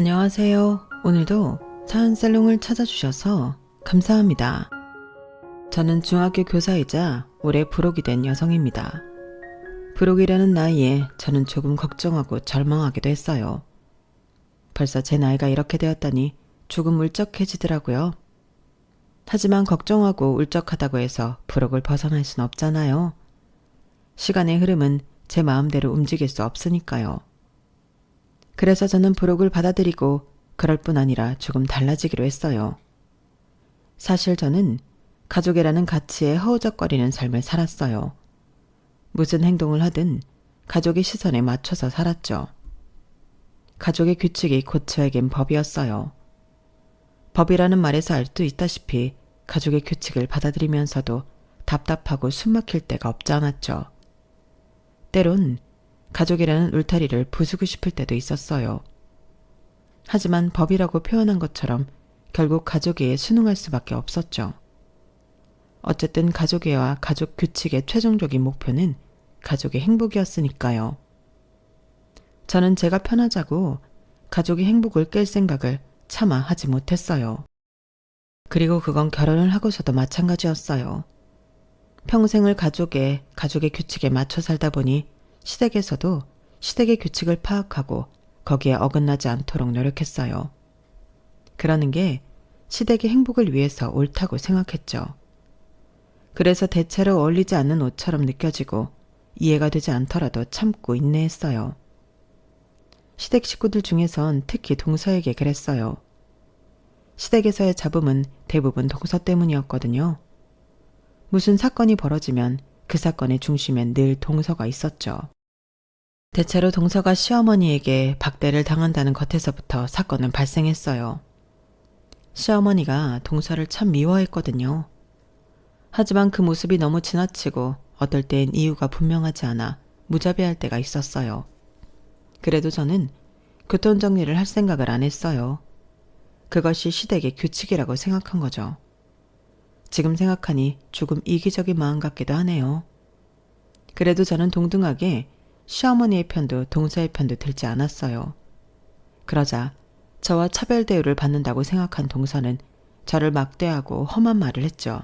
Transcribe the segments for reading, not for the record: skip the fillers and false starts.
안녕하세요. 오늘도 사연살롱을 찾아주셔서 감사합니다. 저는 중학교 교사이자 올해 불혹이 된 여성입니다. 불혹이라는 나이에 저는 조금 걱정하고 절망하기도 했어요. 벌써 제 나이가 이렇게 되었다니 조금 울적해지더라고요. 하지만 걱정하고 울적하다고 해서 불혹을 벗어날 순 없잖아요. 시간의 흐름은 제 마음대로 움직일 수 없으니까요. 그래서 저는 불혹을 받아들이고 그럴 뿐 아니라 조금 달라지기로 했어요. 사실 저는 가족이라는 가치에 허우적거리는 삶을 살았어요. 무슨 행동을 하든 가족의 시선에 맞춰서 살았죠. 가족의 규칙이 곧 저에겐 법이었어요. 법이라는 말에서 알 수 있다시피 가족의 규칙을 받아들이면서도 답답하고 숨막힐 때가 없지 않았죠. 때론 가족이라는 울타리를 부수고 싶을 때도 있었어요. 하지만 법이라고 표현한 것처럼 결국 가족애에 순응할 수밖에 없었죠. 어쨌든 가족애와 가족 규칙의 최종적인 목표는 가족의 행복이었으니까요. 저는 제가 편하자고 가족의 행복을 깰 생각을 차마 하지 못했어요. 그리고 그건 결혼을 하고서도 마찬가지였어요. 평생을 가족의 규칙에 맞춰 살다 보니 시댁에서도 시댁의 규칙을 파악하고 거기에 어긋나지 않도록 노력했어요. 그러는 게 시댁의 행복을 위해서 옳다고 생각했죠. 그래서 대체로 어울리지 않는 옷처럼 느껴지고 이해가 되지 않더라도 참고 인내했어요. 시댁 식구들 중에선 특히 동서에게 그랬어요. 시댁에서의 잡음은 대부분 동서 때문이었거든요. 무슨 사건이 벌어지면 그 사건의 중심엔 늘 동서가 있었죠. 대체로 동서가 시어머니에게 박대를 당한다는 것에서부터 사건은 발생했어요. 시어머니가 동서를 참 미워했거든요. 하지만 그 모습이 너무 지나치고 어떨 땐 이유가 분명하지 않아 무자비할 때가 있었어요. 그래도 저는 교통정리를 할 생각을 안 했어요. 그것이 시댁의 규칙이라고 생각한 거죠. 지금 생각하니 조금 이기적인 마음 같기도 하네요. 그래도 저는 동등하게 시어머니의 편도 동서의 편도 들지 않았어요. 그러자 저와 차별 대우를 받는다고 생각한 동서는 저를 막대하고 험한 말을 했죠.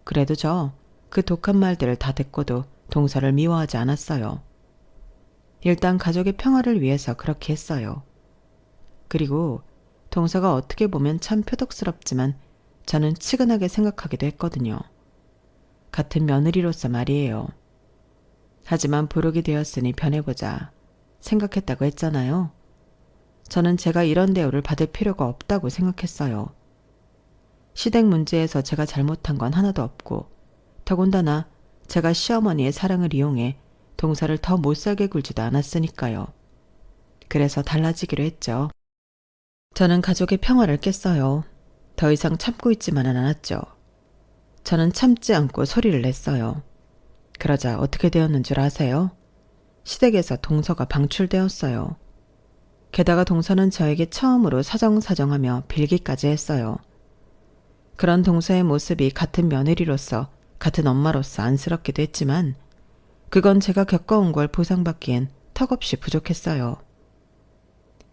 그래도 저 그 독한 말들을 다 듣고도 동서를 미워하지 않았어요. 일단 가족의 평화를 위해서 그렇게 했어요. 그리고 동서가 어떻게 보면 참 표독스럽지만 저는 치근하게 생각하기도 했거든요. 같은 며느리로서 말이에요. 하지만 부록이 되었으니 변해보자 생각했다고 했잖아요. 저는 제가 이런 대우를 받을 필요가 없다고 생각했어요. 시댁 문제에서 제가 잘못한 건 하나도 없고 더군다나 제가 시어머니의 사랑을 이용해 동서를 더 못살게 굴지도 않았으니까요. 그래서 달라지기로 했죠. 저는 가족의 평화를 깼어요. 더 이상 참고 있지만은 않았죠. 저는 참지 않고 소리를 냈어요. 그러자 어떻게 되었는 줄 아세요? 시댁에서 동서가 방출되었어요. 게다가 동서는 저에게 처음으로 사정사정하며 빌기까지 했어요. 그런 동서의 모습이 같은 며느리로서 같은 엄마로서 안쓰럽기도 했지만 그건 제가 겪어온 걸 보상받기엔 턱없이 부족했어요.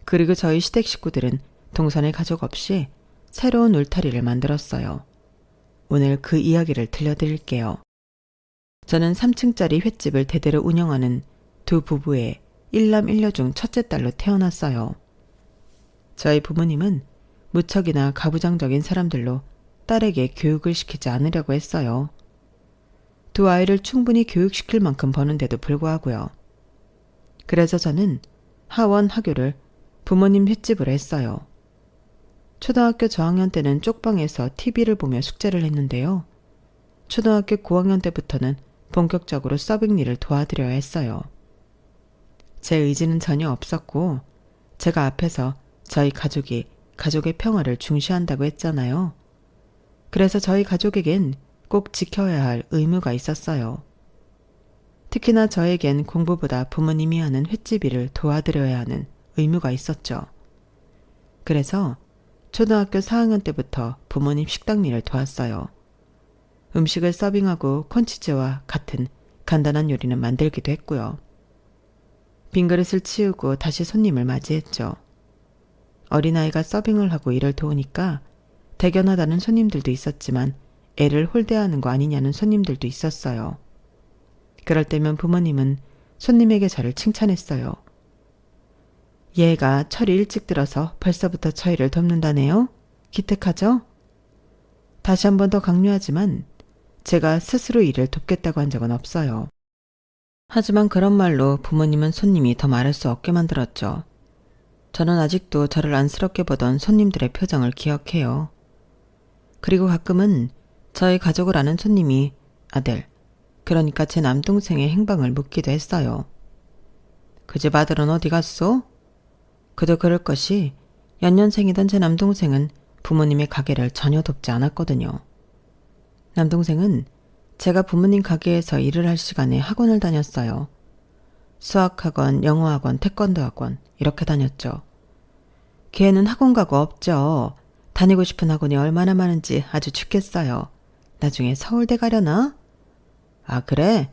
그리고 저희 시댁 식구들은 동선의 가족 없이 새로운 울타리를 만들었어요. 오늘 그 이야기를 들려드릴게요. 저는 3층짜리 횟집을 대대로 운영하는 두 부부의 일남 일녀 중 첫째 딸로 태어났어요. 저희 부모님은 무척이나 가부장적인 사람들로 딸에게 교육을 시키지 않으려고 했어요. 두 아이를 충분히 교육시킬 만큼 버는데도 불구하고요. 그래서 저는 하원 하교를 부모님 횟집으로 했어요. 초등학교 저학년 때는 쪽방에서 TV를 보며 숙제를 했는데요. 초등학교 고학년 때부터는 본격적으로 서빙 일을 도와드려야 했어요. 제 의지는 전혀 없었고 제가 앞에서 저희 가족이 가족의 평화를 중시한다고 했잖아요. 그래서 저희 가족에겐 꼭 지켜야 할 의무가 있었어요. 특히나 저에겐 공부보다 부모님이 하는 횟집 일을 도와드려야 하는 의무가 있었죠. 그래서 초등학교 4학년 때부터 부모님 식당 일을 도왔어요. 음식을 서빙하고 콘치즈와 같은 간단한 요리는 만들기도 했고요. 빈 그릇을 치우고 다시 손님을 맞이했죠. 어린아이가 서빙을 하고 일을 도우니까 대견하다는 손님들도 있었지만 애를 홀대하는 거 아니냐는 손님들도 있었어요. 그럴 때면 부모님은 손님에게 저를 칭찬했어요. 얘가 철이 일찍 들어서 벌써부터 저희를 돕는다네요? 기특하죠? 다시 한 번 더 강조하지만 제가 스스로 일을 돕겠다고 한 적은 없어요. 하지만 그런 말로 부모님은 손님이 더 말할 수 없게 만들었죠. 저는 아직도 저를 안쓰럽게 보던 손님들의 표정을 기억해요. 그리고 가끔은 저희 가족을 아는 손님이 아들, 그러니까 제 남동생의 행방을 묻기도 했어요. 그 집 아들은 어디 갔소? 그도 그럴 것이 연년생이던 제 남동생은 부모님의 가게를 전혀 돕지 않았거든요. 남동생은 제가 부모님 가게에서 일을 할 시간에 학원을 다녔어요. 수학학원, 영어학원, 태권도학원 이렇게 다녔죠. 걔는 학원 가고 없죠. 다니고 싶은 학원이 얼마나 많은지 아주 죽겠어요. 나중에 서울대 가려나? 아, 그래?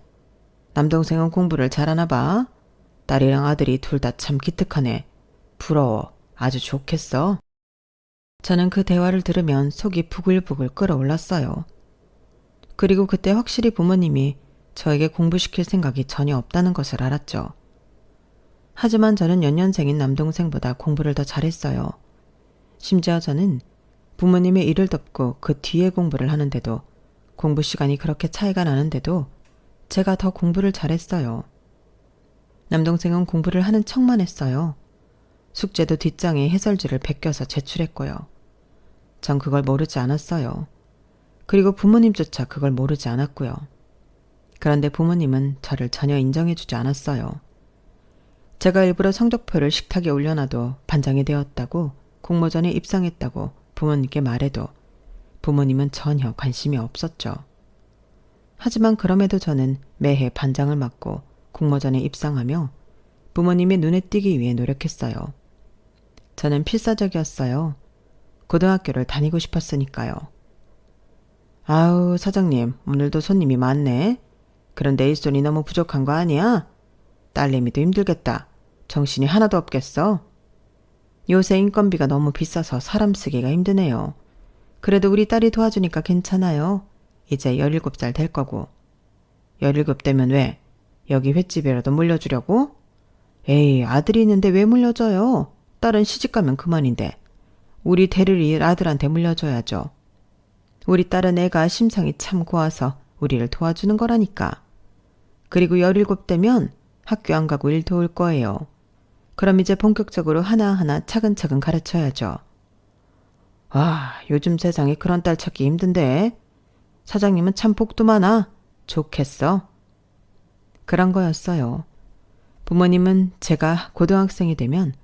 남동생은 공부를 잘하나 봐. 딸이랑 아들이 둘 다 참 기특하네. 부러워. 아주 좋겠어. 저는 그 대화를 들으면 속이 부글부글 끓어올랐어요. 그리고 그때 확실히 부모님이 저에게 공부시킬 생각이 전혀 없다는 것을 알았죠. 하지만 저는 연년생인 남동생보다 공부를 더 잘했어요. 심지어 저는 부모님의 일을 돕고 그 뒤에 공부를 하는데도 공부 시간이 그렇게 차이가 나는데도 제가 더 공부를 잘했어요. 남동생은 공부를 하는 척만 했어요. 숙제도 뒷장에 해설지를 베껴서 제출했고요. 전 그걸 모르지 않았어요. 그리고 부모님조차 그걸 모르지 않았고요. 그런데 부모님은 저를 전혀 인정해주지 않았어요. 제가 일부러 성적표를 식탁에 올려놔도 반장이 되었다고 공모전에 입상했다고 부모님께 말해도 부모님은 전혀 관심이 없었죠. 하지만 그럼에도 저는 매해 반장을 맡고 공모전에 입상하며 부모님의 눈에 띄기 위해 노력했어요. 저는 필사적이었어요. 고등학교를 다니고 싶었으니까요. 아우, 사장님, 오늘도 손님이 많네. 그런데 일손이 너무 부족한 거 아니야? 딸내미도 힘들겠다. 정신이 하나도 없겠어. 요새 인건비가 너무 비싸서 사람 쓰기가 힘드네요. 그래도 우리 딸이 도와주니까 괜찮아요. 이제 17살 될 거고. 17 되면 왜? 여기 횟집이라도 물려주려고? 에이, 아들이 있는데 왜 물려줘요? 딸은 시집가면 그만인데. 우리 대를 아들한테 물려줘야죠. 우리 딸은 애가 심성이 참 고와서 우리를 도와주는 거라니까. 그리고 17 되면 학교 안 가고 일 도울 거예요. 그럼 이제 본격적으로 하나하나 차근차근 가르쳐야죠. 아, 요즘 세상에 그런 딸 찾기 힘든데. 사장님은 참 복도 많아. 좋겠어. 그런 거였어요. 부모님은 제가 고등학생이 되면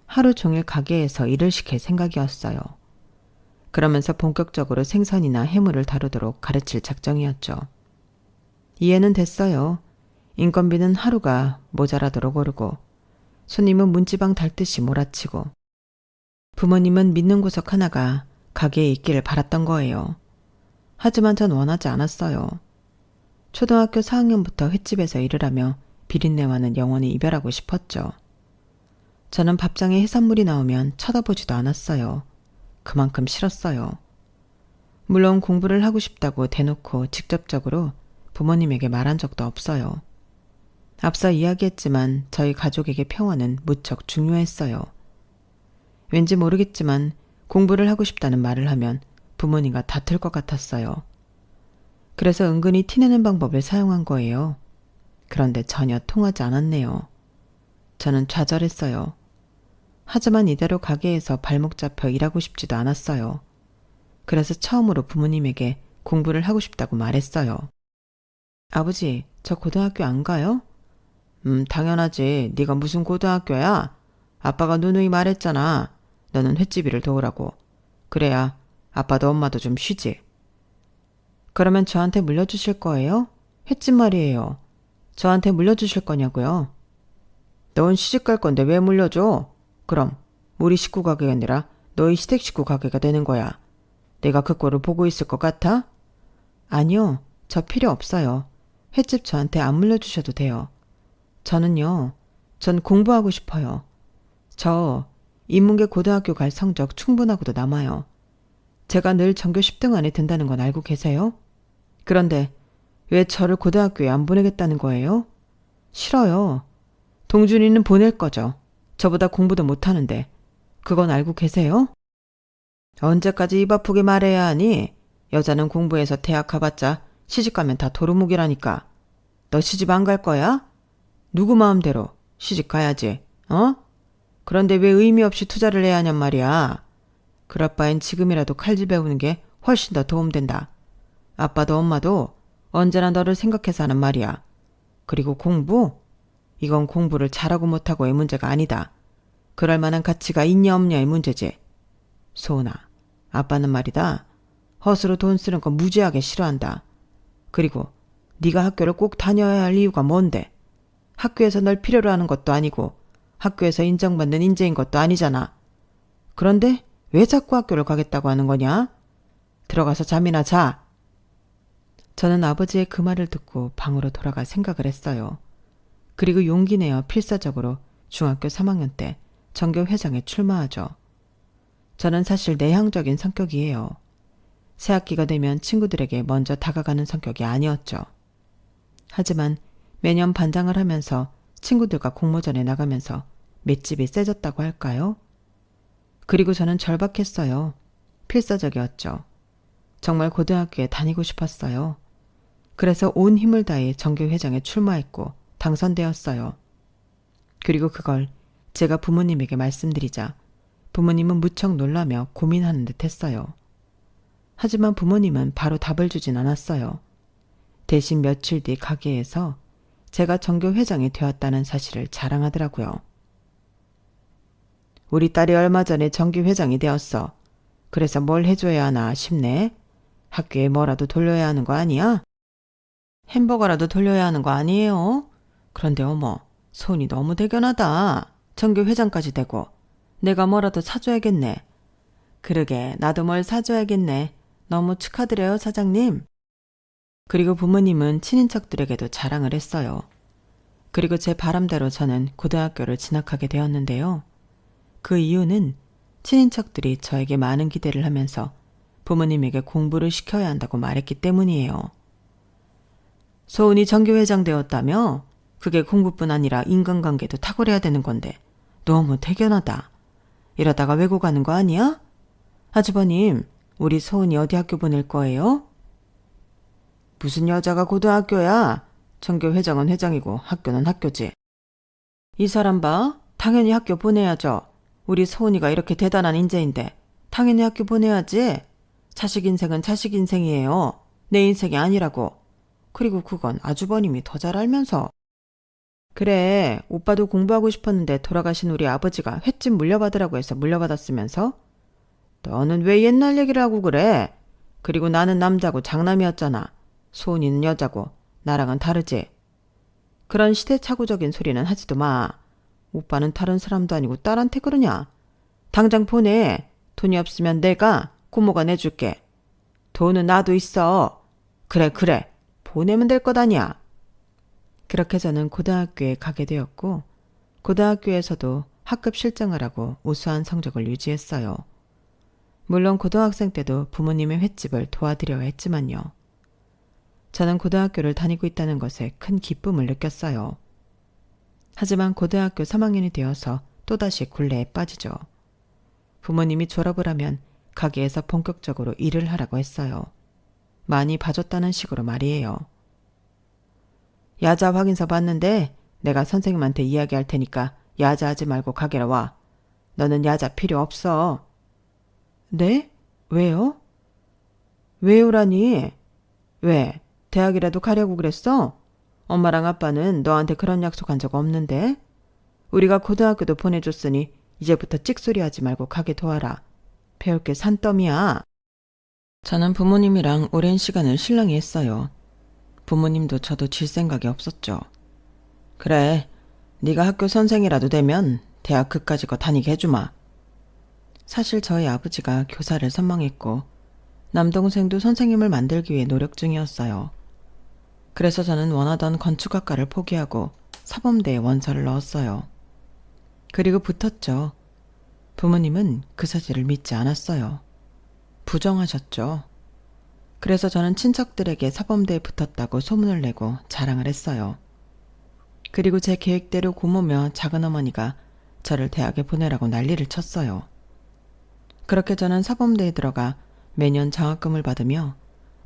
하루 종일 가게에서 일을 시킬 생각이었어요. 그러면서 본격적으로 생선이나 해물을 다루도록 가르칠 작정이었죠. 이해는 됐어요. 인건비는 하루가 모자라도록 오르고 손님은 문지방 달듯이 몰아치고 부모님은 믿는 구석 하나가 가게에 있기를 바랐던 거예요. 하지만 전 원하지 않았어요. 초등학교 4학년부터 횟집에서 일을 하며 비린내와는 영원히 이별하고 싶었죠. 저는 밥상에 해산물이 나오면 쳐다보지도 않았어요. 그만큼 싫었어요. 물론 공부를 하고 싶다고 대놓고 직접적으로 부모님에게 말한 적도 없어요. 앞서 이야기했지만 저희 가족에게 평화는 무척 중요했어요. 왠지 모르겠지만 공부를 하고 싶다는 말을 하면 부모님과 다툴 것 같았어요. 그래서 은근히 티내는 방법을 사용한 거예요. 그런데 전혀 통하지 않았네요. 저는 좌절했어요. 하지만 이대로 가게에서 발목 잡혀 일하고 싶지도 않았어요. 그래서 처음으로 부모님에게 공부를 하고 싶다고 말했어요. 아버지, 저 고등학교 안 가요? 당연하지. 네가 무슨 고등학교야? 아빠가 누누이 말했잖아. 너는 횟집 일을 도우라고. 그래야 아빠도 엄마도 좀 쉬지. 그러면 저한테 물려주실 거예요? 횟집 말이에요. 저한테 물려주실 거냐고요? 넌 시집갈 건데 왜 물려줘? 그럼 우리 식구 가게가 아니라 너희 시댁 식구 가게가 되는 거야. 내가 그 꼴을 보고 있을 것 같아? 아니요. 저 필요 없어요. 횟집 저한테 안 물려주셔도 돼요. 저는요. 전 공부하고 싶어요. 저 인문계 고등학교 갈 성적 충분하고도 남아요. 제가 늘 전교 10등 안에 든다는 건 알고 계세요? 그런데 왜 저를 고등학교에 안 보내겠다는 거예요? 싫어요. 동준이는 보낼 거죠. 저보다 공부도 못하는데. 그건 알고 계세요? 언제까지 입 아프게 말해야 하니? 여자는 공부해서 대학 가봤자 시집가면 다 도루묵이라니까. 너 시집 안 갈 거야? 누구 마음대로 시집 가야지. 어? 그런데 왜 의미 없이 투자를 해야 하냔 말이야. 그럴 바엔 지금이라도 칼질 배우는 게 훨씬 더 도움된다. 아빠도 엄마도 언제나 너를 생각해서 하는 말이야. 그리고 공부? 이건 공부를 잘하고 못하고의 문제가 아니다. 그럴 만한 가치가 있냐 없냐의 문제지. 소은아, 아빠는 말이다. 허수로 돈 쓰는 거 무지하게 싫어한다. 그리고 네가 학교를 꼭 다녀야 할 이유가 뭔데? 학교에서 널 필요로 하는 것도 아니고 학교에서 인정받는 인재인 것도 아니잖아. 그런데 왜 자꾸 학교를 가겠다고 하는 거냐? 들어가서 잠이나 자. 저는 아버지의 그 말을 듣고 방으로 돌아가 생각을 했어요. 그리고 용기 내어 필사적으로 중학교 3학년 때 전교회장에 출마하죠. 저는 사실 내향적인 성격이에요. 새학기가 되면 친구들에게 먼저 다가가는 성격이 아니었죠. 하지만 매년 반장을 하면서 친구들과 공모전에 나가면서 맷집이 세졌다고 할까요? 그리고 저는 절박했어요. 필사적이었죠. 정말 고등학교에 다니고 싶었어요. 그래서 온 힘을 다해 전교회장에 출마했고 당선되었어요. 그리고 그걸 제가 부모님에게 말씀드리자 부모님은 무척 놀라며 고민하는 듯 했어요. 하지만 부모님은 바로 답을 주진 않았어요. 대신 며칠 뒤 가게에서 제가 전교회장이 되었다는 사실을 자랑하더라고요. 우리 딸이 얼마 전에 전교회장이 되었어. 그래서 뭘 해줘야 하나 싶네. 학교에 뭐라도 돌려야 하는 거 아니야? 햄버거라도 돌려야 하는 거 아니에요? 그런데 어머, 손이 너무 대견하다. 전교회장까지 되고. 내가 뭐라도 사줘야겠네. 그러게, 나도 뭘 사줘야겠네. 너무 축하드려요, 사장님. 그리고 부모님은 친인척들에게도 자랑을 했어요. 그리고 제 바람대로 저는 고등학교를 진학하게 되었는데요. 그 이유는 친인척들이 저에게 많은 기대를 하면서 부모님에게 공부를 시켜야 한다고 말했기 때문이에요. 소은이 전교회장 되었다며? 그게 공부뿐 아니라 인간관계도 탁월해야 되는 건데 너무 대견하다. 이러다가 외고 가는 거 아니야? 아주버님, 우리 소은이 어디 학교 보낼 거예요? 무슨 여자가 고등학교야? 전교회장은 회장이고 학교는 학교지. 이 사람 봐. 당연히 학교 보내야죠. 우리 소은이가 이렇게 대단한 인재인데 당연히 학교 보내야지. 자식 인생은 자식 인생이에요. 내 인생이 아니라고. 그리고 그건 아주버님이 더 잘 알면서. 그래, 오빠도 공부하고 싶었는데 돌아가신 우리 아버지가 횟집 물려받으라고 해서 물려받았으면서? 너는 왜 옛날 얘기를 하고 그래? 그리고 나는 남자고 장남이었잖아. 소은이는 여자고 나랑은 다르지. 그런 시대착오적인 소리는 하지도 마. 오빠는 다른 사람도 아니고 딸한테 그러냐? 당장 보내. 돈이 없으면 내가 고모가 내줄게. 돈은 나도 있어. 그래. 보내면 될 것 아니야. 그렇게 저는 고등학교에 가게 되었고 고등학교에서도 학급 실장을 하고 우수한 성적을 유지했어요. 물론 고등학생 때도 부모님의 횟집을 도와드려야 했지만요. 저는 고등학교를 다니고 있다는 것에 큰 기쁨을 느꼈어요. 하지만 고등학교 3학년이 되어서 또다시 굴레에 빠지죠. 부모님이 졸업을 하면 가게에서 본격적으로 일을 하라고 했어요. 많이 봐줬다는 식으로 말이에요. 야자 확인서 봤는데 내가 선생님한테 이야기할 테니까 야자하지 말고 가게로 와. 너는 야자 필요 없어. 네? 왜요? 왜요라니? 왜? 대학이라도 가려고 그랬어? 엄마랑 아빠는 너한테 그런 약속한 적 없는데? 우리가 고등학교도 보내줬으니 이제부터 찍소리하지 말고 가게 도와라. 배울 게 산더미야. 저는 부모님이랑 오랜 시간을 실랑이 했어요. 부모님도 저도 질 생각이 없었죠. 그래, 네가 학교 선생이라도 되면 대학 그까짓 거 다니게 해주마. 사실 저희 아버지가 교사를 선망했고 남동생도 선생님을 만들기 위해 노력 중이었어요. 그래서 저는 원하던 건축학과를 포기하고 사범대에 원서를 넣었어요. 그리고 붙었죠. 부모님은 그 사실을 믿지 않았어요. 부정하셨죠. 그래서 저는 친척들에게 사범대에 붙었다고 소문을 내고 자랑을 했어요. 그리고 제 계획대로 고모며 작은어머니가 저를 대학에 보내라고 난리를 쳤어요. 그렇게 저는 사범대에 들어가 매년 장학금을 받으며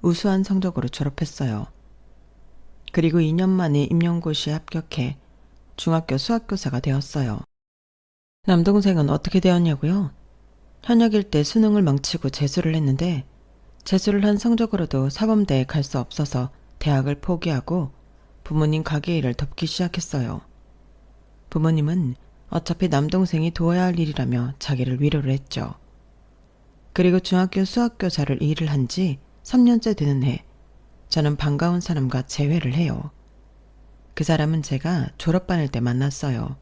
우수한 성적으로 졸업했어요. 그리고 2년 만에 임용고시에 합격해 중학교 수학교사가 되었어요. 남동생은 어떻게 되었냐고요? 현역일 때 수능을 망치고 재수를 했는데 재수를 한 성적으로도 사범대에 갈 수 없어서 대학을 포기하고 부모님 가게 일을 덮기 시작했어요. 부모님은 어차피 남동생이 도와야 할 일이라며 자기를 위로를 했죠. 그리고 중학교 수학교사를 일을 한 지 3년째 되는 해 저는 반가운 사람과 재회를 해요. 그 사람은 제가 졸업반일 때 만났어요.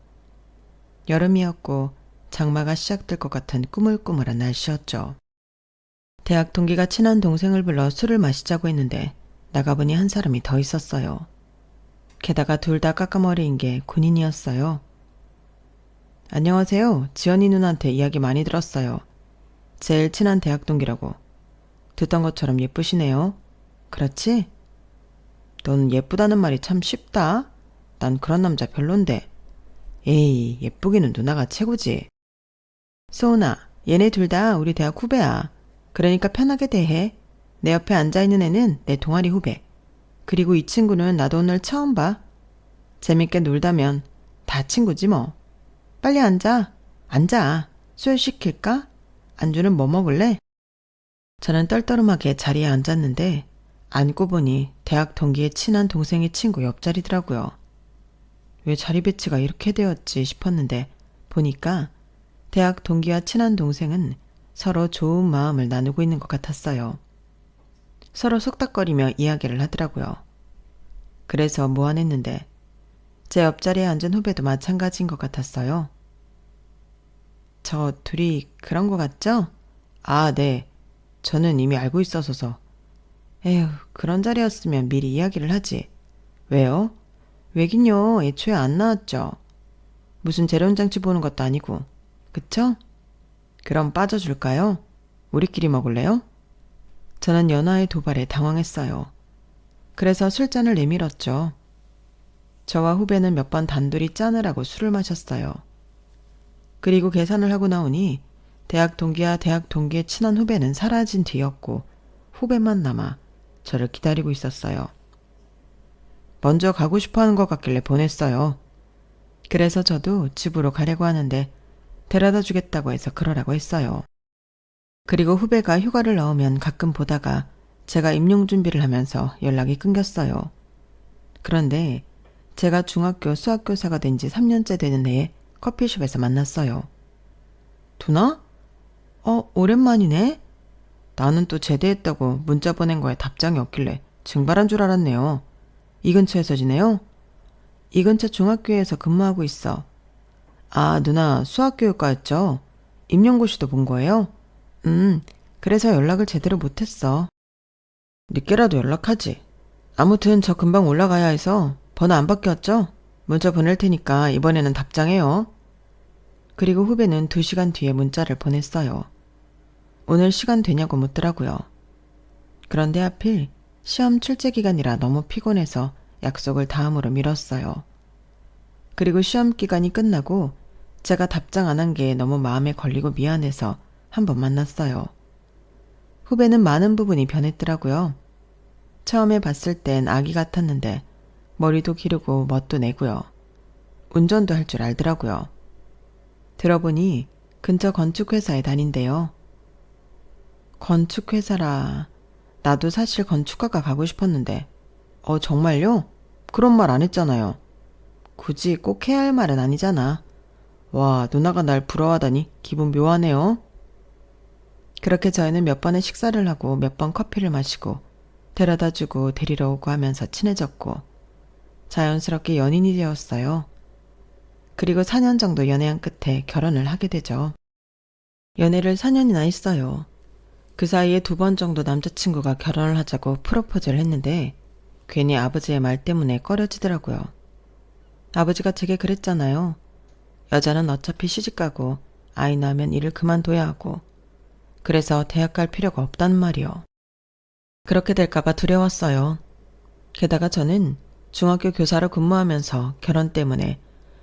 여름이었고 장마가 시작될 것 같은 꾸물꾸물한 날씨였죠. 대학 동기가 친한 동생을 불러 술을 마시자고 했는데 나가보니 한 사람이 더 있었어요. 게다가 둘 다 까까머리인 게 군인이었어요. 안녕하세요. 지연이 누나한테 이야기 많이 들었어요. 제일 친한 대학 동기라고. 듣던 것처럼 예쁘시네요. 그렇지? 넌 예쁘다는 말이 참 쉽다. 난 그런 남자 별론데. 에이, 예쁘기는 누나가 최고지. 소은아, 얘네 둘 다 우리 대학 후배야. 그러니까 편하게 대해. 내 옆에 앉아있는 애는 내 동아리 후배. 그리고 이 친구는 나도 오늘 처음 봐. 재밌게 놀다면 다 친구지 뭐. 빨리 앉아. 앉아. 술 시킬까? 안주는 뭐 먹을래? 저는 떨떠름하게 자리에 앉았는데 앉고 보니 대학 동기의 친한 동생의 친구 옆자리더라고요. 왜 자리 배치가 이렇게 되었지 싶었는데 보니까 대학 동기와 친한 동생은 서로 좋은 마음을 나누고 있는 것 같았어요. 서로 속닥거리며 이야기를 하더라고요. 그래서 무안했는데 제 옆자리에 앉은 후배도 마찬가지인 것 같았어요. 저 둘이 그런 것 같죠? 아, 네. 저는 이미 알고 있어서. 에휴, 그런 자리였으면 미리 이야기를 하지. 왜요? 왜긴요. 애초에 안 나왔죠. 무슨 재련장치 보는 것도 아니고. 그쵸? 그럼 빠져줄까요? 우리끼리 먹을래요? 저는 연하의 도발에 당황했어요. 그래서 술잔을 내밀었죠. 저와 후배는 몇 번 단둘이 짜느라고 술을 마셨어요. 그리고 계산을 하고 나오니 대학 동기와 대학 동기의 친한 후배는 사라진 뒤였고 후배만 남아 저를 기다리고 있었어요. 먼저 가고 싶어 하는 것 같길래 보냈어요. 그래서 저도 집으로 가려고 하는데 데려다 주겠다고 해서 그러라고 했어요. 그리고 후배가 휴가를 나오면 가끔 보다가 제가 임용 준비를 하면서 연락이 끊겼어요. 그런데 제가 중학교 수학교사가 된 지 3년째 되는 해에 커피숍에서 만났어요. 누나? 오랜만이네? 나는 또 제대했다고 문자 보낸 거에 답장이 없길래 증발한 줄 알았네요. 이 근처에서 지내요? 이 근처 중학교에서 근무하고 있어. 아, 누나 수학교육과였죠? 임용고시도 본 거예요? 그래서 연락을 제대로 못했어. 늦게라도 연락하지. 아무튼 저 금방 올라가야 해서 번호 안 바뀌었죠? 문자 보낼 테니까 이번에는 답장해요. 그리고 후배는 2시간 뒤에 문자를 보냈어요. 오늘 시간 되냐고 묻더라고요. 그런데 하필 시험 출제 기간이라 너무 피곤해서 약속을 다음으로 미뤘어요. 그리고 시험 기간이 끝나고 제가 답장 안 한 게 너무 마음에 걸리고 미안해서 한번 만났어요. 후배는 많은 부분이 변했더라고요. 처음에 봤을 땐 아기 같았는데 머리도 기르고 멋도 내고요. 운전도 할 줄 알더라고요. 들어보니 근처 건축회사에 다닌대요. 건축회사라. 나도 사실 건축가가 가고 싶었는데. 정말요? 그런 말 안 했잖아요. 굳이 꼭 해야 할 말은 아니잖아. 와, 누나가 날 부러워하다니 기분 묘하네요. 그렇게 저희는 몇 번의 식사를 하고 몇 번 커피를 마시고 데려다주고 데리러 오고 하면서 친해졌고 자연스럽게 연인이 되었어요. 그리고 4년 정도 연애한 끝에 결혼을 하게 되죠. 연애를 4년이나 했어요. 그 사이에 2번 정도 남자친구가 결혼을 하자고 프로포즈를 했는데 괜히 아버지의 말 때문에 꺼려지더라고요. 아버지가 제게 그랬잖아요. 여자는 어차피 시집가고 아이 낳으면 일을 그만둬야 하고 그래서 대학 갈 필요가 없단 말이요. 그렇게 될까봐 두려웠어요. 게다가 저는 중학교 교사로 근무하면서 결혼 때문에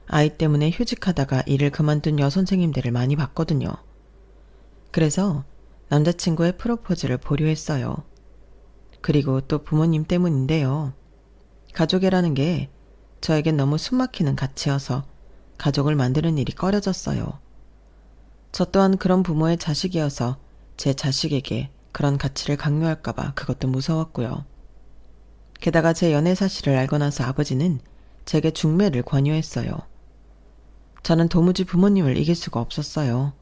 아이 때문에 휴직하다가 일을 그만둔 여선생님들을 많이 봤거든요. 그래서 남자친구의 프로포즈를 보류했어요. 그리고 또 부모님 때문인데요. 가족이라는 게 저에겐 너무 숨막히는 가치여서 가족을 만드는 일이 꺼려졌어요. 저 또한 그런 부모의 자식이어서 제 자식에게 그런 가치를 강요할까봐 그것도 무서웠고요. 게다가 제 연애 사실을 알고 나서 아버지는 제게 중매를 권유했어요. 저는 도무지 부모님을 이길 수가 없었어요.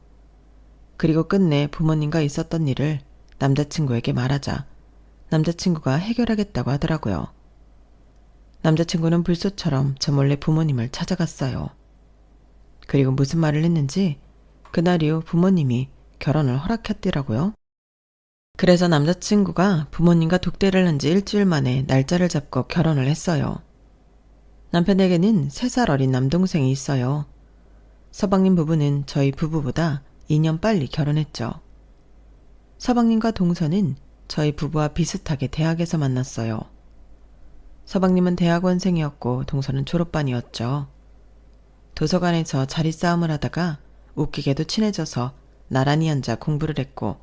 그리고 끝내 부모님과 있었던 일을 남자친구에게 말하자 남자친구가 해결하겠다고 하더라고요. 남자친구는 불소처럼 저 몰래 부모님을 찾아갔어요. 그리고 무슨 말을 했는지 그날 이후 부모님이 결혼을 허락했더라고요. 그래서 남자친구가 부모님과 독대를 한 지 일주일 만에 날짜를 잡고 결혼을 했어요. 남편에게는 3살 어린 남동생이 있어요. 서방님 부부는 저희 부부보다 2년 빨리 결혼했죠. 서방님과 동서는 저희 부부와 비슷하게 대학에서 만났어요. 서방님은 대학원생이었고 동서는 졸업반이었죠. 도서관에서 자리 싸움을 하다가 웃기게도 친해져서 나란히 앉아 공부를 했고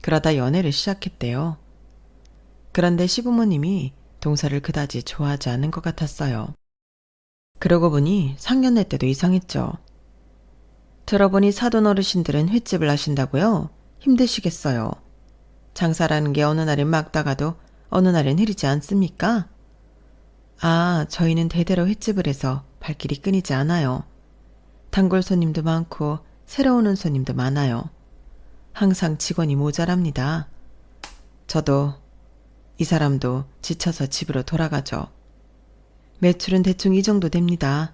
그러다 연애를 시작했대요. 그런데 시부모님이 동서를 그다지 좋아하지 않은 것 같았어요. 그러고 보니 상견례 때도 이상했죠. 들어보니 사돈 어르신들은 횟집을 하신다고요? 힘드시겠어요. 장사라는 게 어느 날엔 막다가도 어느 날엔 흐리지 않습니까? 아, 저희는 대대로 횟집을 해서 발길이 끊이지 않아요. 단골 손님도 많고 새로 오는 손님도 많아요. 항상 직원이 모자랍니다. 저도 이 사람도 지쳐서 집으로 돌아가죠. 매출은 대충 이 정도 됩니다.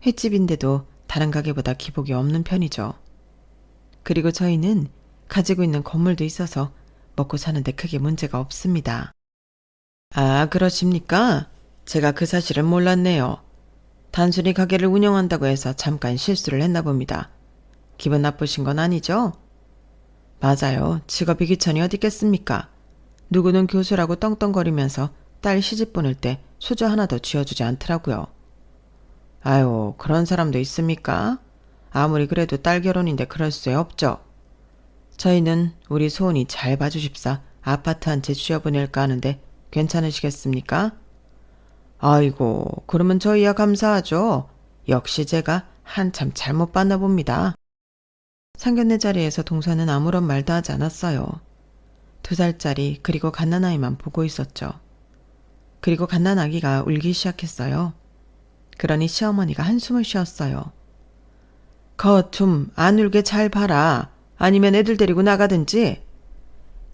횟집인데도 다른 가게보다 기복이 없는 편이죠. 그리고 저희는 가지고 있는 건물도 있어서 먹고 사는데 크게 문제가 없습니다. 아, 그러십니까? 제가 그 사실은 몰랐네요. 단순히 가게를 운영한다고 해서 잠깐 실수를 했나 봅니다. 기분 나쁘신 건 아니죠? 맞아요. 직업이 귀천이 어디 있겠습니까? 누구는 교수라고 떵떵거리면서 딸 시집 보낼 때 수저 하나도 쥐어주지 않더라고요. 아유, 그런 사람도 있습니까? 아무리 그래도 딸 결혼인데 그럴 수 없죠. 저희는 우리 소은이 잘 봐주십사 아파트 한 채 쥐어보낼까 하는데 괜찮으시겠습니까? 아이고, 그러면 저희야 감사하죠. 역시 제가 한참 잘못 봤나 봅니다. 상견례 자리에서 동서는 아무런 말도 하지 않았어요. 2살짜리 그리고 갓난아이만 보고 있었죠. 그리고 갓난아기가 울기 시작했어요. 그러니 시어머니가 한숨을 쉬었어요. 거 좀 안 울게 잘 봐라. 아니면 애들 데리고 나가든지.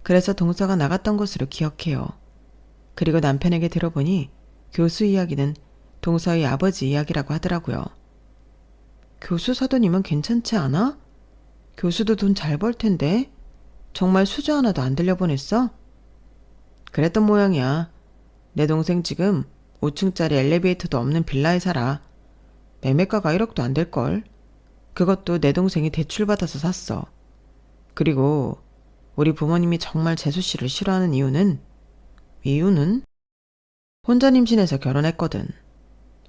그래서 동서가 나갔던 것으로 기억해요. 그리고 남편에게 들어보니 교수 이야기는 동서의 아버지 이야기라고 하더라고요. 교수 사돈이면 괜찮지 않아? 교수도 돈 잘 벌 텐데 정말 수저 하나도 안 들려보냈어? 그랬던 모양이야. 내 동생 지금 5층짜리 엘리베이터도 없는 빌라에 살아. 매매가가 1억도 안 될걸. 그것도 내 동생이 대출받아서 샀어. 그리고 우리 부모님이 정말 재수 씨를 싫어하는 이유는 혼자 임신해서 결혼했거든.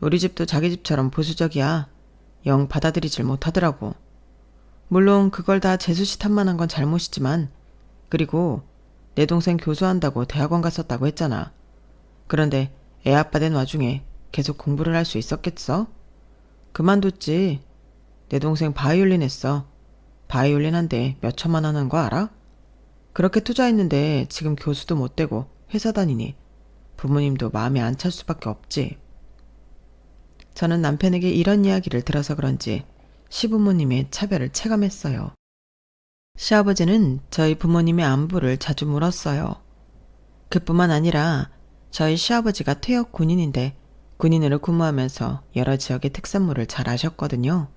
우리 집도 자기 집처럼 보수적이야. 영 받아들이질 못하더라고. 물론 그걸 다 재수 씨 탓만 한 건 잘못이지만 그리고 내 동생 교수한다고 대학원 갔었다고 했잖아. 그런데 애 아빠 된 와중에 계속 공부를 할 수 있었겠어? 그만뒀지. 내 동생 바이올린 했어. 바이올린 한대 몇 천만 원 하는 거 알아? 그렇게 투자했는데 지금 교수도 못 되고 회사 다니니 부모님도 마음에 안 찰 수밖에 없지. 저는 남편에게 이런 이야기를 들어서 그런지 시부모님의 차별을 체감했어요. 시아버지는 저희 부모님의 안부를 자주 물었어요. 그뿐만 아니라 저희 시아버지가 퇴역 군인인데 군인으로 근무하면서 여러 지역의 특산물을 잘 아셨거든요.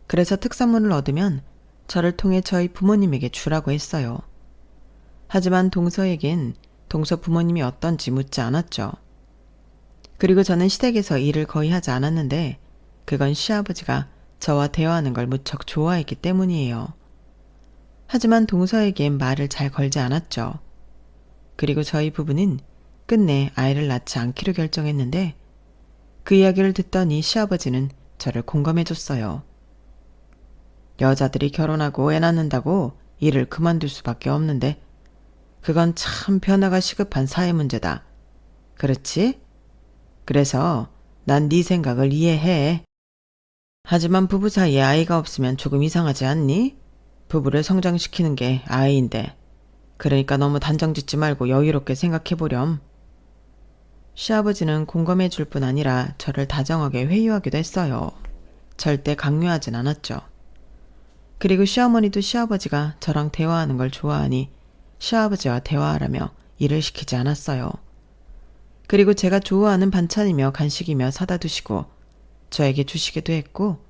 그래서 특산물을 얻으면 저를 통해 저희 부모님에게 주라고 했어요. 하지만 동서에겐 동서 부모님이 어떤지 묻지 않았죠. 그리고 저는 시댁에서 일을 거의 하지 않았는데 그건 시아버지가 저와 대화하는 걸 무척 좋아했기 때문이에요. 하지만 동서에겐 말을 잘 걸지 않았죠. 그리고 저희 부부는 끝내 아이를 낳지 않기로 결정했는데 그 이야기를 듣더니 시아버지는 저를 공감해줬어요. 여자들이 결혼하고 애 낳는다고 일을 그만둘 수밖에 없는데 그건 참 변화가 시급한 사회 문제다. 그렇지? 그래서 난 네 생각을 이해해. 하지만 부부 사이에 아이가 없으면 조금 이상하지 않니? 부부를 성장시키는 게 아이인데. 그러니까 너무 단정 짓지 말고 여유롭게 생각해보렴. 시아버지는 공감해 줄 뿐 아니라 저를 다정하게 회유하기도 했어요. 절대 강요하진 않았죠. 그리고 시어머니도 시아버지가 저랑 대화하는 걸 좋아하니 시아버지와 대화하라며 일을 시키지 않았어요. 그리고 제가 좋아하는 반찬이며 간식이며 사다 두시고 저에게 주시기도 했고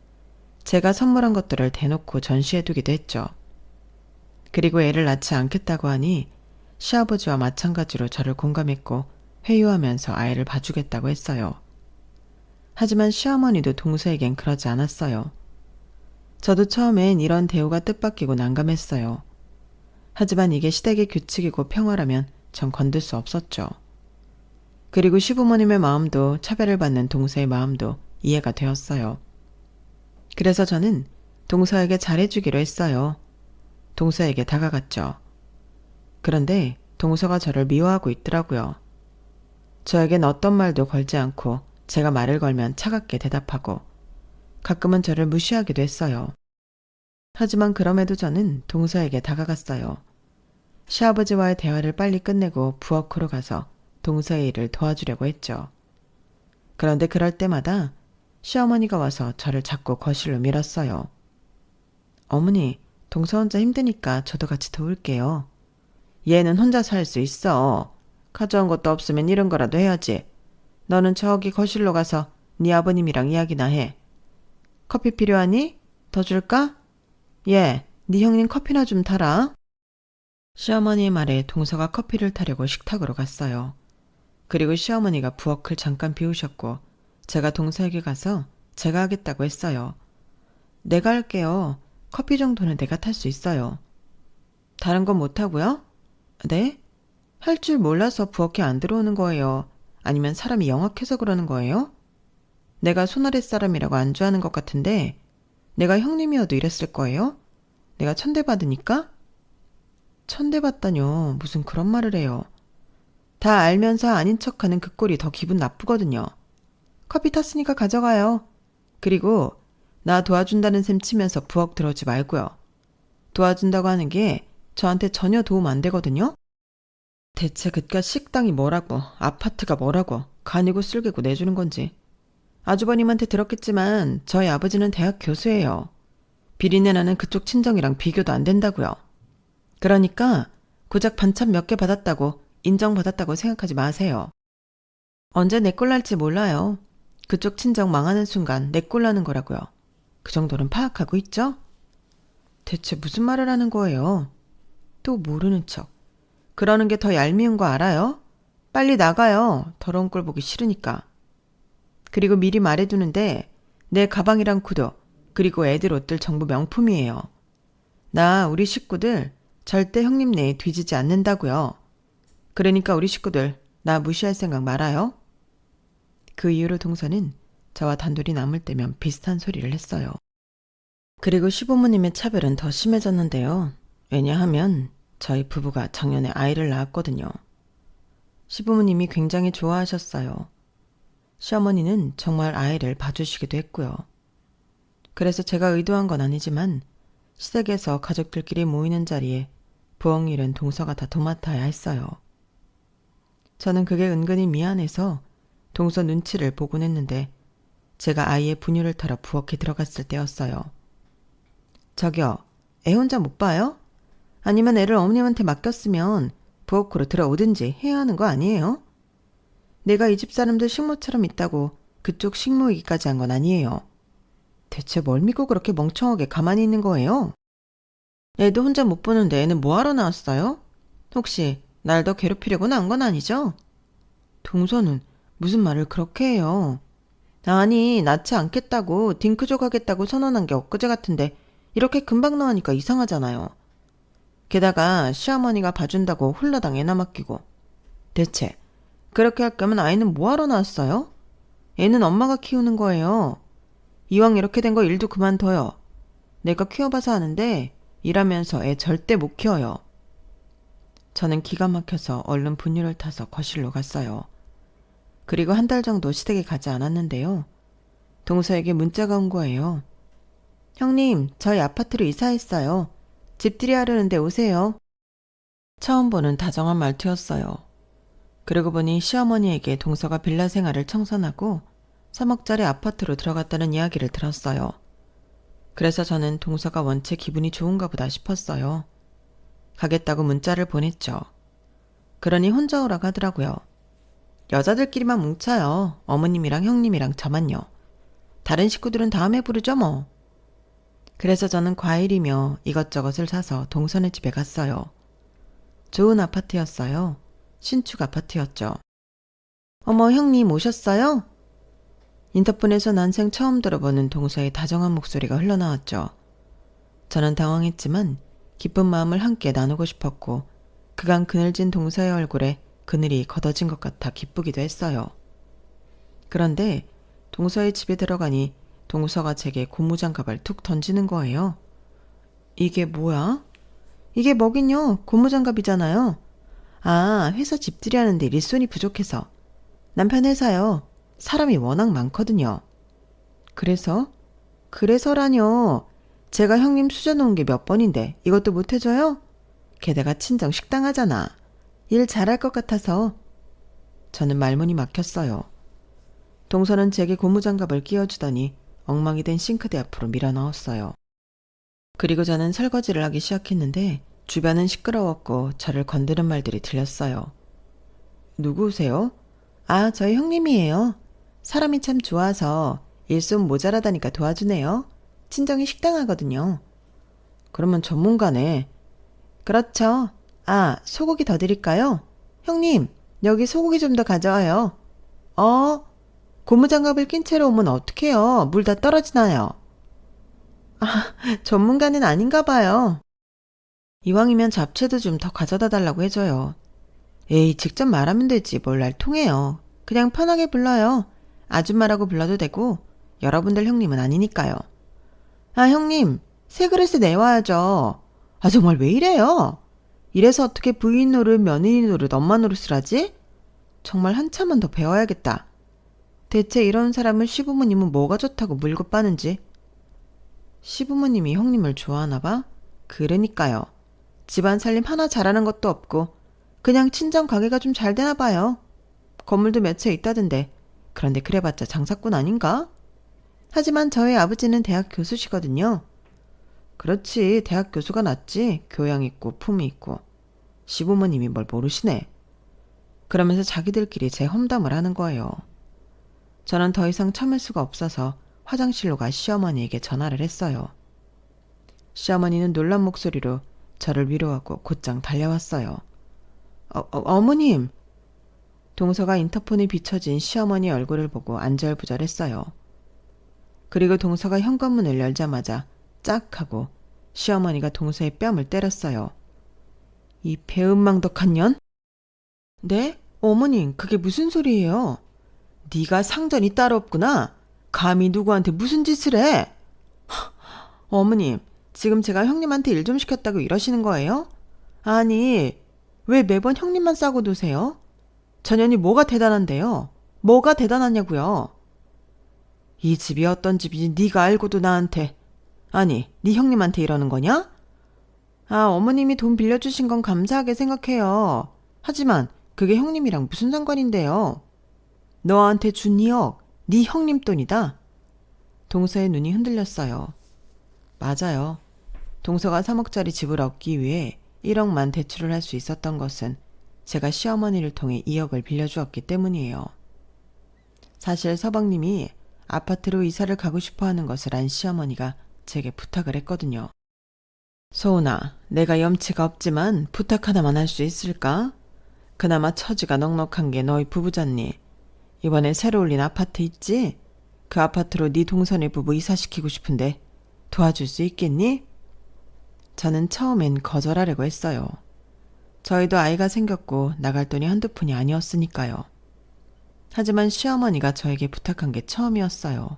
제가 선물한 것들을 대놓고 전시해 두기도 했죠. 그리고 애를 낳지 않겠다고 하니 시아버지와 마찬가지로 저를 공감했고 회유하면서 아이를 봐주겠다고 했어요. 하지만 시어머니도 동서에겐 그러지 않았어요. 저도 처음엔 이런 대우가 뜻밖이고 난감했어요. 하지만 이게 시댁의 규칙이고 평화라면 전 건들 수 없었죠. 그리고 시부모님의 마음도 차별을 받는 동서의 마음도 이해가 되었어요. 그래서 저는 동서에게 잘해주기로 했어요. 동서에게 다가갔죠. 그런데 동서가 저를 미워하고 있더라고요. 저에겐 어떤 말도 걸지 않고 제가 말을 걸면 차갑게 대답하고 가끔은 저를 무시하기도 했어요. 하지만 그럼에도 저는 동서에게 다가갔어요. 시아버지와의 대화를 빨리 끝내고 부엌으로 가서 동서의 일을 도와주려고 했죠. 그런데 그럴 때마다 시어머니가 와서 저를 자꾸 거실로 밀었어요. 어머니, 동서 혼자 힘드니까 저도 같이 도울게요. 얘는 혼자 살 수 있어. 가져온 것도 없으면 이런 거라도 해야지. 너는 저기 거실로 가서 네 아버님이랑 이야기나 해. 커피 필요하니? 더 줄까? 예, 네 형님 커피나 좀 타라. 시어머니의 말에 동서가 커피를 타려고 식탁으로 갔어요. 그리고 시어머니가 부엌을 잠깐 비우셨고 제가 동서에게 가서 제가 하겠다고 했어요. 내가 할게요. 커피 정도는 내가 탈 수 있어요. 다른 건 못하고요? 네? 할 줄 몰라서 부엌에 안 들어오는 거예요. 아니면 사람이 영악해서 그러는 거예요? 내가 손아랫 사람이라고 안주하는 것 같은데 내가 형님이어도 이랬을 거예요? 내가 천대받으니까? 천대받다뇨. 무슨 그런 말을 해요. 다 알면서 아닌 척하는 그 꼴이 더 기분 나쁘거든요. 커피 탔으니까 가져가요. 그리고 나 도와준다는 셈 치면서 부엌 들어오지 말고요. 도와준다고 하는 게 저한테 전혀 도움 안 되거든요. 대체 그깟 식당이 뭐라고 아파트가 뭐라고 간이고 쓸개고 내주는 건지. 아주버님한테 들었겠지만 저희 아버지는 대학 교수예요. 비린내 나는 그쪽 친정이랑 비교도 안 된다고요. 그러니까 고작 반찬 몇 개 받았다고 인정받았다고 생각하지 마세요. 언제 내 꼴 날지 몰라요. 그쪽 친정 망하는 순간 내 꼴 나는 거라고요. 그 정도는 파악하고 있죠? 대체 무슨 말을 하는 거예요? 또 모르는 척. 그러는 게 더 얄미운 거 알아요? 빨리 나가요. 더러운 꼴 보기 싫으니까. 그리고 미리 말해두는데 내 가방이랑 구두 그리고 애들 옷들 전부 명품이에요. 나 우리 식구들 절대 형님 내에 뒤지지 않는다고요. 그러니까 우리 식구들 나 무시할 생각 말아요. 그 이후로 동서는 저와 단둘이 남을 때면 비슷한 소리를 했어요. 그리고 시부모님의 차별은 더 심해졌는데요. 왜냐하면 저희 부부가 작년에 아이를 낳았거든요. 시부모님이 굉장히 좋아하셨어요. 시어머니는 정말 아이를 봐주시기도 했고요. 그래서 제가 의도한 건 아니지만 시댁에서 가족들끼리 모이는 자리에 부엌 일은 동서가 다 도맡아야 했어요. 저는 그게 은근히 미안해서 동서 눈치를 보곤 했는데 제가 아이의 분유를 타러 부엌에 들어갔을 때였어요. 저기요, 애 혼자 못 봐요? 아니면 애를 어머님한테 맡겼으면 부엌으로 들어오든지 해야 하는 거 아니에요? 내가 이 집 사람들 식모처럼 있다고 그쪽 식모이기까지 한 건 아니에요. 대체 뭘 믿고 그렇게 멍청하게 가만히 있는 거예요? 애도 혼자 못 보는데 애는 뭐하러 나왔어요? 혹시 날 더 괴롭히려고 나온 건 아니죠? 동서는 무슨 말을 그렇게 해요? 아니, 낳지 않겠다고 딩크족 하겠다고 선언한 게 엊그제 같은데 이렇게 금방 나으니까 이상하잖아요. 게다가 시어머니가 봐준다고 홀라당 애나 맡기고. 대체 그렇게 할 거면 아이는 뭐하러 낳았어요? 애는 엄마가 키우는 거예요. 이왕 이렇게 된 거 일도 그만둬요. 내가 키워봐서 아는데 일하면서 애 절대 못 키워요. 저는 기가 막혀서 얼른 분유를 타서 거실로 갔어요. 그리고 한 달 정도 시댁에 가지 않았는데요. 동서에게 문자가 온 거예요. 형님, 저희 아파트로 이사했어요. 집들이 하려는데 오세요. 처음 보는 다정한 말투였어요. 그러고 보니 시어머니에게 동서가 빌라 생활을 청산하고 3억짜리 아파트로 들어갔다는 이야기를 들었어요. 그래서 저는 동서가 원체 기분이 좋은가 보다 싶었어요. 가겠다고 문자를 보냈죠. 그러니 혼자 오라고 하더라고요. 여자들끼리만 뭉쳐요. 어머님이랑 형님이랑 저만요. 다른 식구들은 다음에 부르죠 뭐. 그래서 저는 과일이며 이것저것을 사서 동선의 집에 갔어요. 좋은 아파트였어요. 신축 아파트였죠. 어머, 형님 오셨어요? 인터폰에서 난생 처음 들어보는 동서의 다정한 목소리가 흘러나왔죠. 저는 당황했지만 기쁜 마음을 함께 나누고 싶었고 그간 그늘진 동서의 얼굴에 그늘이 걷어진 것 같아 기쁘기도 했어요. 그런데 동서의 집에 들어가니 동서가 제게 고무장갑을 툭 던지는 거예요. 이게 뭐야? 이게 뭐긴요. 고무장갑이잖아요. 아, 회사 집들이 하는데 일손이 부족해서. 남편 회사요. 사람이 워낙 많거든요. 그래서? 그래서라뇨. 제가 형님 수저놓은 게 몇 번인데 이것도 못 해줘요? 게다가 친정 식당 하잖아. 일 잘할 것 같아서. 저는 말문이 막혔어요. 동서는 제게 고무장갑을 끼워주더니 엉망이 된 싱크대 앞으로 밀어넣었어요. 그리고 저는 설거지를 하기 시작했는데 주변은 시끄러웠고 저를 건드는 말들이 들렸어요. 누구세요? 아, 저희 형님이에요. 사람이 참 좋아서 일손 모자라다니까 도와주네요. 친정이 식당 하거든요. 그러면 전문가네. 그렇죠. 아, 소고기 더 드릴까요? 형님, 여기 소고기 좀 더 가져와요. 고무장갑을 낀 채로 오면 어떡해요? 물 다 떨어지나요? 아, 전문가는 아닌가 봐요. 이왕이면 잡채도 좀 더 가져다 달라고 해줘요. 에이, 직접 말하면 되지 뭘 날 통해요. 그냥 편하게 불러요. 아줌마라고 불러도 되고 여러분들 형님은 아니니까요. 아, 형님, 새 그릇에 내와야죠. 아, 정말 왜 이래요? 이래서 어떻게 부인 노릇, 며느리 노릇, 엄마 노릇을 하지? 정말 한참은 더 배워야겠다. 대체 이런 사람을 시부모님은 뭐가 좋다고 물고 빠는지. 시부모님이 형님을 좋아하나 봐? 그러니까요. 집안 살림 하나 잘하는 것도 없고 그냥 친정 가게가 좀 잘 되나 봐요. 건물도 몇 채 있다던데. 그런데 그래봤자 장사꾼 아닌가? 하지만 저희 아버지는 대학 교수시거든요. 그렇지, 대학 교수가 낫지. 교양 있고 품이 있고. 시부모님이 뭘 모르시네. 그러면서 자기들끼리 제 험담을 하는 거예요. 저는 더 이상 참을 수가 없어서 화장실로 가 시어머니에게 전화를 했어요. 시어머니는 놀란 목소리로 저를 위로하고 곧장 달려왔어요. 어머님! 동서가 인터폰에 비춰진 시어머니 얼굴을 보고 안절부절했어요. 그리고 동서가 현관문을 열자마자 짝 하고 시어머니가 동서의 뺨을 때렸어요. 이 배은망덕한 년? 네? 어머님, 그게 무슨 소리예요? 네가 상전이 따로 없구나. 감히 누구한테 무슨 짓을 해? 어머님, 지금 제가 형님한테 일 좀 시켰다고 이러시는 거예요? 아니, 왜 매번 형님만 싸고 노세요? 전현이 뭐가 대단한데요? 뭐가 대단하냐고요? 이 집이 어떤 집인지 네가 알고도 나한테, 아니, 네 형님한테 이러는 거냐? 아, 어머님이 돈 빌려주신 건 감사하게 생각해요. 하지만 그게 형님이랑 무슨 상관인데요? 너한테 준 2억, 네 형님 돈이다. 동서의 눈이 흔들렸어요. 맞아요. 동서가 3억짜리 집을 얻기 위해 1억만 대출을 할 수 있었던 것은 제가 시어머니를 통해 2억을 빌려주었기 때문이에요. 사실 서방님이 아파트로 이사를 가고 싶어 하는 것을 안 시어머니가 제게 부탁을 했거든요. 소은아, 내가 염치가 없지만 부탁 하나만 할 수 있을까? 그나마 처지가 넉넉한 게 너희 부부잖니. 이번에 새로 올린 아파트 있지? 그 아파트로 네 동선의 부부 이사시키고 싶은데 도와줄 수 있겠니? 저는 처음엔 거절하려고 했어요. 저희도 아이가 생겼고 나갈 돈이 한두 푼이 아니었으니까요. 하지만 시어머니가 저에게 부탁한 게 처음이었어요.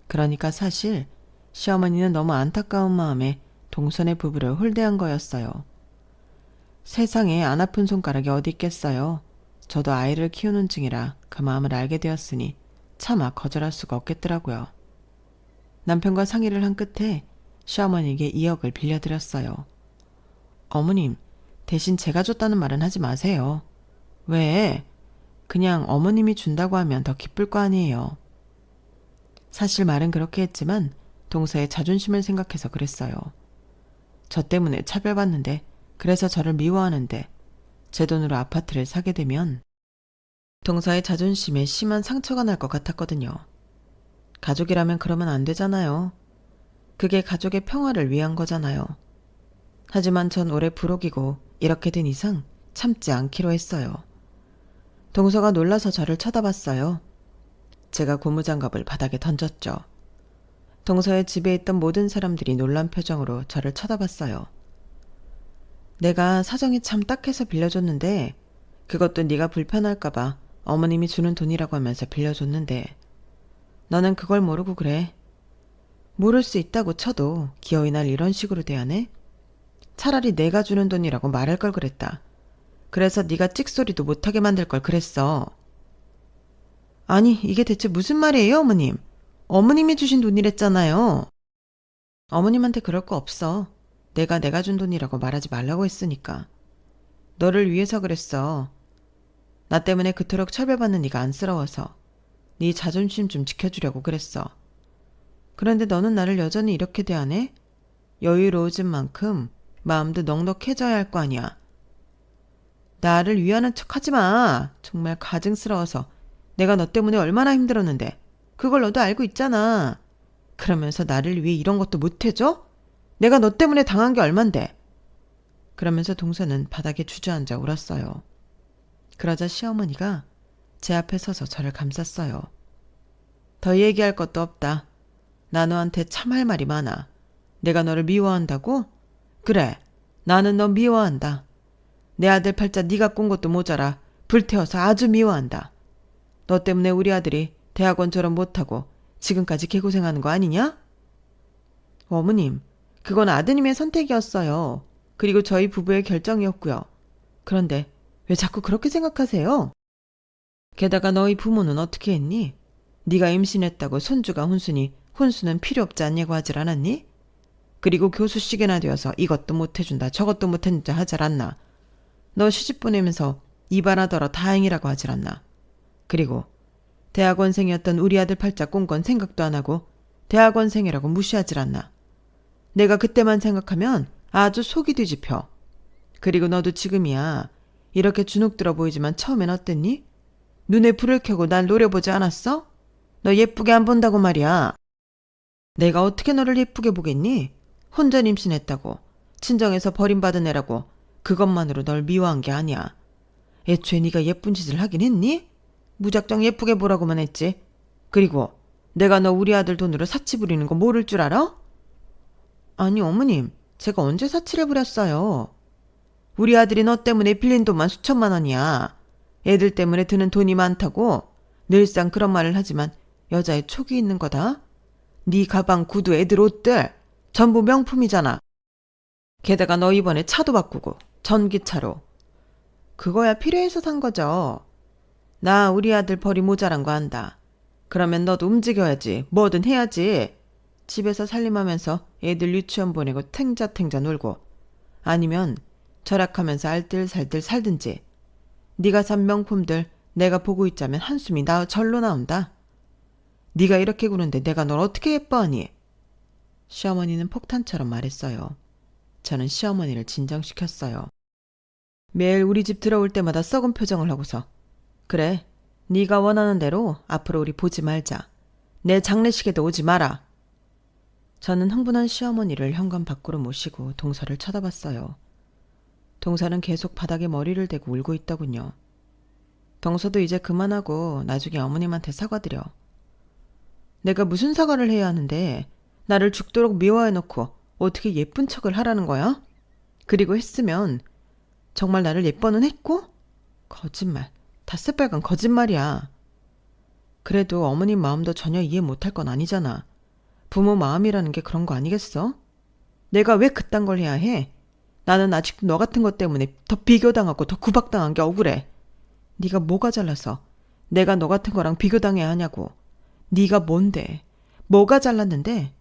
그러니까 사실 시어머니는 너무 안타까운 마음에 동선의 부부를 홀대한 거였어요. 세상에 안 아픈 손가락이 어디 있겠어요. 저도 아이를 키우는 중이라 그 마음을 알게 되었으니 차마 거절할 수가 없겠더라고요. 남편과 상의를 한 끝에 시어머니에게 2억을 빌려드렸어요. 어머님, 대신 제가 줬다는 말은 하지 마세요. 왜? 그냥 어머님이 준다고 하면 더 기쁠 거 아니에요. 사실 말은 그렇게 했지만 동서의 자존심을 생각해서 그랬어요. 저 때문에 차별받는데, 그래서 저를 미워하는데 제 돈으로 아파트를 사게 되면 동서의 자존심에 심한 상처가 날 것 같았거든요. 가족이라면 그러면 안 되잖아요. 그게 가족의 평화를 위한 거잖아요. 하지만 전 올해 불혹이고 이렇게 된 이상 참지 않기로 했어요. 동서가 놀라서 저를 쳐다봤어요. 제가 고무장갑을 바닥에 던졌죠. 동서의 집에 있던 모든 사람들이 놀란 표정으로 저를 쳐다봤어요. 내가 사정이 참 딱해서 빌려줬는데 그것도 네가 불편할까봐 어머님이 주는 돈이라고 하면서 빌려줬는데 너는 그걸 모르고 그래. 모를 수 있다고 쳐도 기어이 날 이런 식으로 대하네? 차라리 내가 주는 돈이라고 말할 걸 그랬다. 그래서 네가 찍소리도 못하게 만들 걸 그랬어. 아니, 이게 대체 무슨 말이에요, 어머님? 어머님이 주신 돈이랬잖아요. 어머님한테 그럴 거 없어. 내가 준 돈이라고 말하지 말라고 했으니까. 너를 위해서 그랬어. 나 때문에 그토록 차별받는 네가 안쓰러워서 네 자존심 좀 지켜주려고 그랬어. 그런데 너는 나를 여전히 이렇게 대하네? 여유로워진 만큼 마음도 넉넉해져야 할 거 아니야. 나를 위하는 척 하지 마. 정말 가증스러워서 내가 너 때문에 얼마나 힘들었는데 그걸 너도 알고 있잖아. 그러면서 나를 위해 이런 것도 못 해줘? 내가 너 때문에 당한 게 얼만데. 그러면서 동서는 바닥에 주저앉아 울었어요. 그러자 시어머니가 제 앞에 서서 저를 감쌌어요. 더 얘기할 것도 없다. 나 너한테 참 할 말이 많아. 내가 너를 미워한다고? 그래, 나는 너 미워한다. 내 아들 팔자 네가 꾼 것도 모자라 불태워서 아주 미워한다. 너 때문에 우리 아들이 대학원 졸업 못하고 지금까지 개고생하는 거 아니냐? 어머님, 그건 아드님의 선택이었어요. 그리고 저희 부부의 결정이었고요. 그런데 왜 자꾸 그렇게 생각하세요? 게다가 너희 부모는 어떻게 했니? 네가 임신했다고 손주가 혼수니 혼수는 필요 없지 않냐고 하질 않았니? 그리고 교수시계나 되어서 이것도 못해준다 저것도 못해준다 하질 않나? 너 시집 보내면서 이발하더라 다행이라고 하질 않나? 그리고 대학원생이었던 우리 아들 팔자 꾼 건 생각도 안 하고 대학원생이라고 무시하질 않나? 내가 그때만 생각하면 아주 속이 뒤집혀. 그리고 너도 지금이야. 이렇게 주눅 들어 보이지만 처음엔 어땠니? 눈에 불을 켜고 날 노려보지 않았어? 너 예쁘게 안 본다고 말이야. 내가 어떻게 너를 예쁘게 보겠니? 혼전 임신했다고 친정에서 버림받은 애라고 그것만으로 널 미워한 게 아니야. 애초에 네가 예쁜 짓을 하긴 했니? 무작정 예쁘게 보라고만 했지. 그리고 내가 너 우리 아들 돈으로 사치 부리는 거 모를 줄 알아? 아니 어머님, 제가 언제 사치를 부렸어요? 우리 아들이 너 때문에 빌린 돈만 수천만 원이야. 애들 때문에 드는 돈이 많다고 늘상 그런 말을 하지만 여자의 촉이 있는 거다. 네 가방, 구두, 애들 옷들 전부 명품이잖아. 게다가 너 이번에 차도 바꾸고 전기차로. 그거야 필요해서 산 거죠. 나 우리 아들 벌이 모자란 거 안다. 그러면 너도 움직여야지. 뭐든 해야지. 집에서 살림하면서 애들 유치원 보내고 탱자탱자 놀고 아니면 절약하면서 알뜰살뜰 살든지. 네가 산 명품들 내가 보고 있자면 한숨이 절로 나온다. 네가 이렇게 구는데 내가 널 어떻게 예뻐하니? 시어머니는 폭탄처럼 말했어요. 저는 시어머니를 진정시켰어요. 매일 우리 집 들어올 때마다 썩은 표정을 하고서 그래, 네가 원하는 대로 앞으로 우리 보지 말자. 내 장례식에도 오지 마라. 저는 흥분한 시어머니를 현관 밖으로 모시고 동서를 쳐다봤어요. 동서는 계속 바닥에 머리를 대고 울고 있더군요. 동서도 이제 그만하고 나중에 어머님한테 사과드려. 내가 무슨 사과를 해야 하는데 나를 죽도록 미워해놓고 어떻게 예쁜 척을 하라는 거야? 그리고 했으면 정말 나를 예뻐는 했고? 거짓말. 다 새빨간 거짓말이야. 그래도 어머님 마음도 전혀 이해 못할 건 아니잖아. 부모 마음이라는 게 그런 거 아니겠어? 내가 왜 그딴 걸 해야 해? 나는 아직도 너 같은 것 때문에 더 비교당하고 더 구박당한 게 억울해. 네가 뭐가 잘나서 내가 너 같은 거랑 비교당해야 하냐고. 네가 뭔데? 뭐가 잘났는데?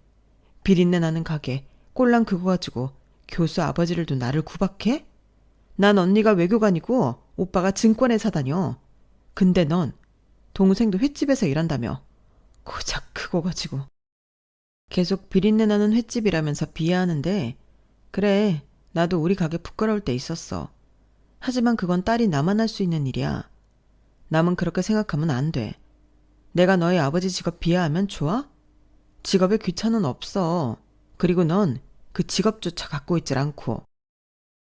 비린내 나는 가게 꼴랑 그거 가지고 교수 아버지를 둔 나를 구박해? 난 언니가 외교관이고 오빠가 증권회사 다녀. 근데 넌 동생도 횟집에서 일한다며. 고작 그거 가지고. 계속 비린내 나는 횟집이라면서 비하하는데 그래, 나도 우리 가게 부끄러울 때 있었어. 하지만 그건 딸이 나만 할 수 있는 일이야. 남은 그렇게 생각하면 안 돼. 내가 너희 아버지 직업 비하하면 좋아? 직업에 귀천은 없어. 그리고 넌 그 직업조차 갖고 있질 않고.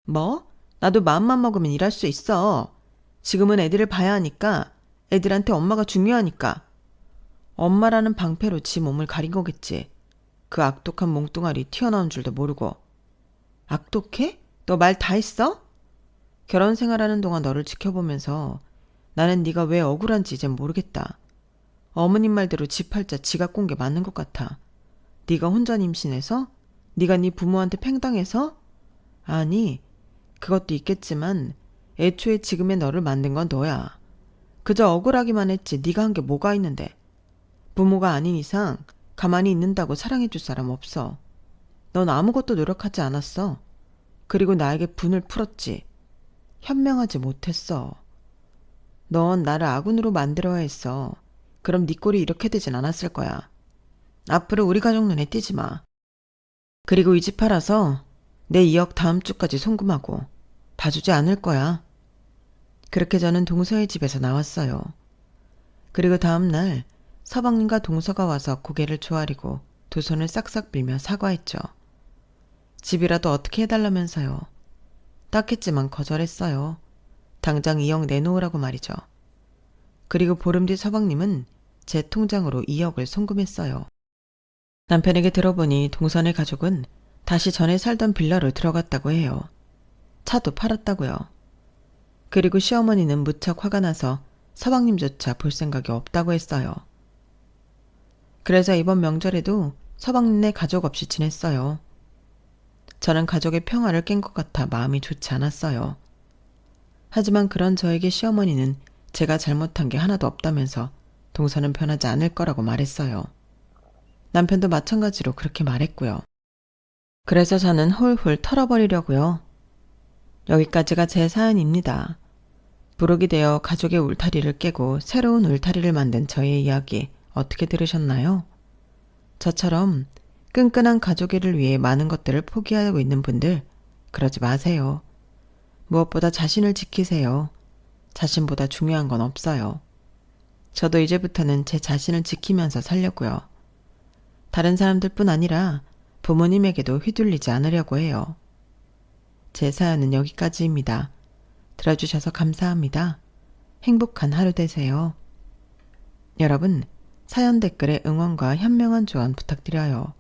뭐? 나도 마음만 먹으면 일할 수 있어. 지금은 애들을 봐야 하니까, 애들한테 엄마가 중요하니까. 엄마라는 방패로 지 몸을 가린 거겠지. 그 악독한 몽뚱아리 튀어나온 줄도 모르고. 악독해? 너 말 다 했어? 결혼 생활하는 동안 너를 지켜보면서 나는 네가 왜 억울한지 이젠 모르겠다. 어머님 말대로 지 팔자 지가 꼰 게 맞는 것 같아. 네가 혼전 임신해서? 네가 네 부모한테 팽당해서? 아니, 그것도 있겠지만 애초에 지금의 너를 만든 건 너야. 그저 억울하기만 했지 네가 한 게 뭐가 있는데. 부모가 아닌 이상 가만히 있는다고 사랑해줄 사람 없어. 넌 아무것도 노력하지 않았어. 그리고 나에게 분을 풀었지. 현명하지 못했어. 넌 나를 아군으로 만들어야 했어. 그럼 네 꼴이 이렇게 되진 않았을 거야. 앞으로 우리 가족 눈에 띄지 마. 그리고 이 집 팔아서 내 2억 다음 주까지 송금하고 봐주지 않을 거야. 그렇게 저는 동서의 집에서 나왔어요. 그리고 다음 날 서방님과 동서가 와서 고개를 조아리고 두 손을 싹싹 빌며 사과했죠. 집이라도 어떻게 해달라면서요. 딱했지만 거절했어요. 당장 2억 내놓으라고 말이죠. 그리고 보름 뒤 서방님은 제 통장으로 2억을 송금했어요. 남편에게 들어보니 동선의 가족은 다시 전에 살던 빌라로 들어갔다고 해요. 차도 팔았다고요. 그리고 시어머니는 무척 화가 나서 서방님조차 볼 생각이 없다고 했어요. 그래서 이번 명절에도 서방님네 가족 없이 지냈어요. 저는 가족의 평화를 깬 것 같아 마음이 좋지 않았어요. 하지만 그런 저에게 시어머니는 제가 잘못한 게 하나도 없다면서 동서는 변하지 않을 거라고 말했어요. 남편도 마찬가지로 그렇게 말했고요. 그래서 저는 홀홀 털어버리려고요. 여기까지가 제 사연입니다. 부록이 되어 가족의 울타리를 깨고 새로운 울타리를 만든 저의 이야기 어떻게 들으셨나요? 저처럼 끈끈한 가족애를 위해 많은 것들을 포기하고 있는 분들 그러지 마세요. 무엇보다 자신을 지키세요. 자신보다 중요한 건 없어요. 저도 이제부터는 제 자신을 지키면서 살려고요. 다른 사람들뿐 아니라 부모님에게도 휘둘리지 않으려고 해요. 제 사연은 여기까지입니다. 들어주셔서 감사합니다. 행복한 하루 되세요. 여러분, 사연 댓글에 응원과 현명한 조언 부탁드려요.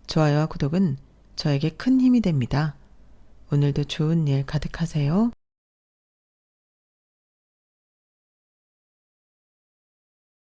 좋아요와 구독은 저에게 큰 힘이 됩니다. 오늘도 좋은 일 가득하세요.